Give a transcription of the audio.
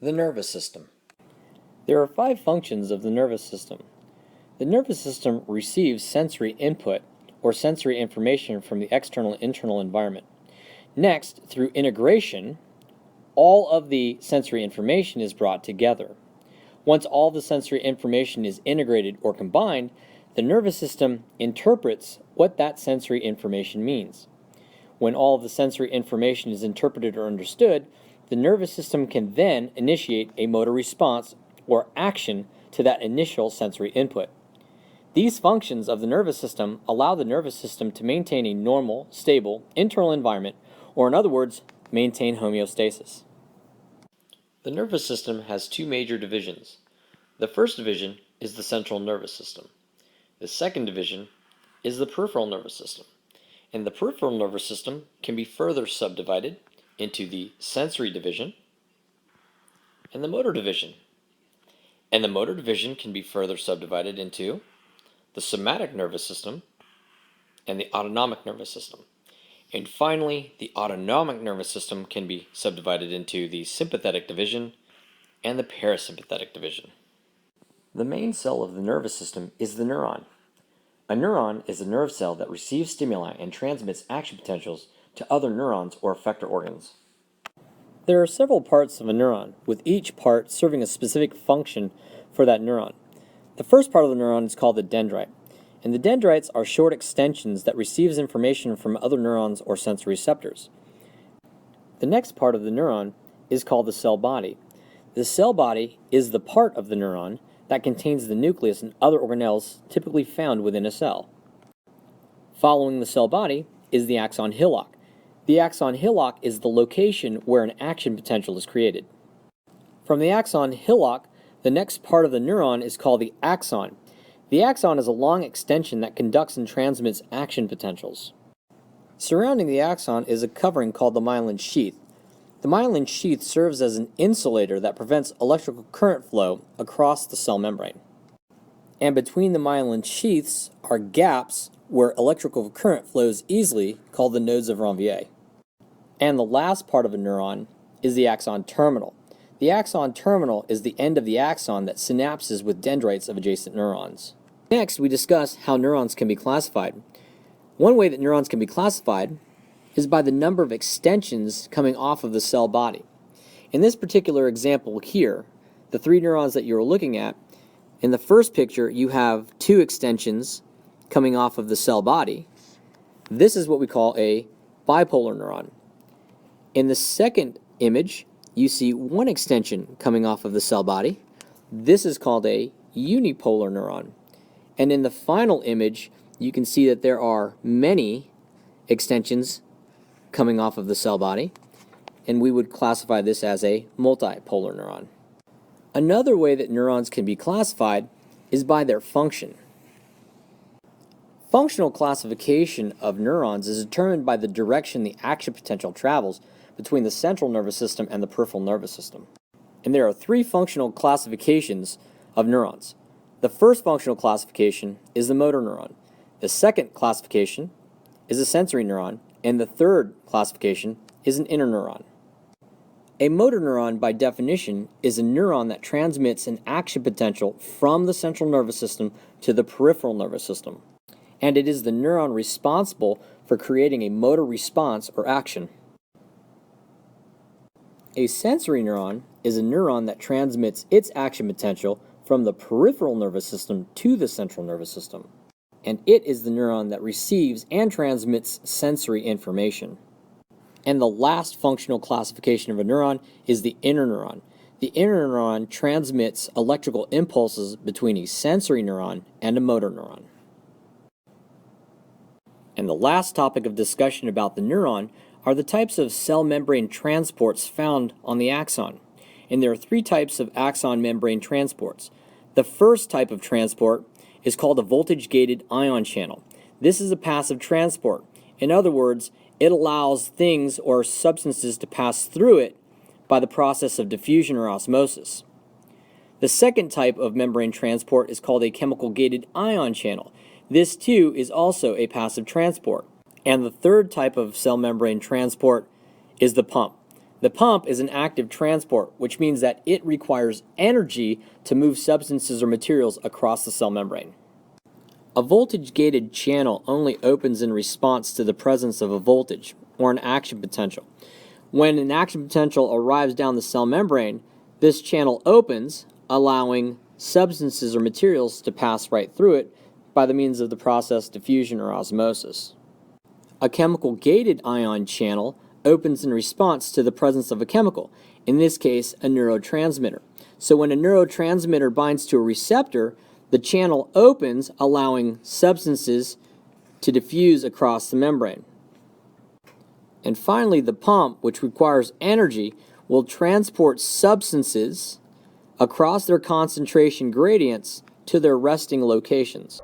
The nervous system. There are 5 functions of the nervous system. The nervous system receives sensory input or sensory information from the external and internal environment. Next, through integration, all of the sensory information is brought together. Once all the sensory information is integrated or combined, the nervous system interprets what that sensory information means. When all of the sensory information is interpreted or understood, the nervous system can then initiate a motor response or action to that initial sensory input. These functions of the nervous system allow the nervous system to maintain a normal, stable, internal environment, or in other words, maintain homeostasis. The nervous system has 2 major divisions. The first division is the central nervous system. The second division is the peripheral nervous system. And the peripheral nervous system can be further subdivided into the sensory division and the motor division. And the motor division can be further subdivided into the somatic nervous system and the autonomic nervous system. And finally, the autonomic nervous system can be subdivided into the sympathetic division and the parasympathetic division. The main cell of the nervous system is the neuron. A neuron is a nerve cell that receives stimuli and transmits action potentials to other neurons or effector organs. There are several parts of a neuron, with each part serving a specific function for that neuron. The first part of the neuron is called the dendrite, and the dendrites are short extensions that receives information from other neurons or sensory receptors. The next part of the neuron is called the cell body. The cell body is the part of the neuron that contains the nucleus and other organelles typically found within a cell. Following the cell body is the axon hillock. The axon hillock is the location where an action potential is created. From the axon hillock, the next part of the neuron is called the axon. The axon is a long extension that conducts and transmits action potentials. Surrounding the axon is a covering called the myelin sheath. The myelin sheath serves as an insulator that prevents electrical current flow across the cell membrane. And between the myelin sheaths are gaps where electrical current flows easily, called the nodes of Ranvier. And the last part of a neuron is the axon terminal. The axon terminal is the end of the axon that synapses with dendrites of adjacent neurons. Next, we discuss how neurons can be classified. One way that neurons can be classified is by the number of extensions coming off of the cell body. In this particular example here, the 3 neurons that you're looking at, in the first picture you have 2 extensions coming off of the cell body. This is what we call a bipolar neuron. In the second image, you see 1 extension coming off of the cell body. This is called a unipolar neuron. And in the final image, you can see that there are many extensions coming off of the cell body, and we would classify this as a multipolar neuron. Another way that neurons can be classified is by their function. Functional classification of neurons is determined by the direction the action potential travels between the central nervous system and the peripheral nervous system. And there are 3 functional classifications of neurons. The first functional classification is the motor neuron. The second classification is a sensory neuron, and the third classification is an interneuron. A motor neuron, by definition, is a neuron that transmits an action potential from the central nervous system to the peripheral nervous system. And it is the neuron responsible for creating a motor response or action. A sensory neuron is a neuron that transmits its action potential from the peripheral nervous system to the central nervous system. And it is the neuron that receives and transmits sensory information. And the last functional classification of a neuron is the interneuron. The interneuron transmits electrical impulses between a sensory neuron and a motor neuron. And the last topic of discussion about the neuron are the types of cell membrane transports found on the axon. And there are 3 types of axon membrane transports. The first type of transport is called a voltage-gated ion channel. This is a passive transport. In other words, it allows things or substances to pass through it by the process of diffusion or osmosis. The second type of membrane transport is called a chemical-gated ion channel. This too is also a passive transport. And the third type of cell membrane transport is the pump. The pump is an active transport, which means that it requires energy to move substances or materials across the cell membrane. A voltage-gated channel only opens in response to the presence of a voltage, or an action potential. When an action potential arrives down the cell membrane, this channel opens, allowing substances or materials to pass right through it by the means of the process diffusion or osmosis. A chemical-gated ion channel opens in response to the presence of a chemical, in this case a neurotransmitter. So when a neurotransmitter binds to a receptor, the channel opens, allowing substances to diffuse across the membrane. And finally, the pump, which requires energy, will transport substances across their concentration gradients to their resting locations.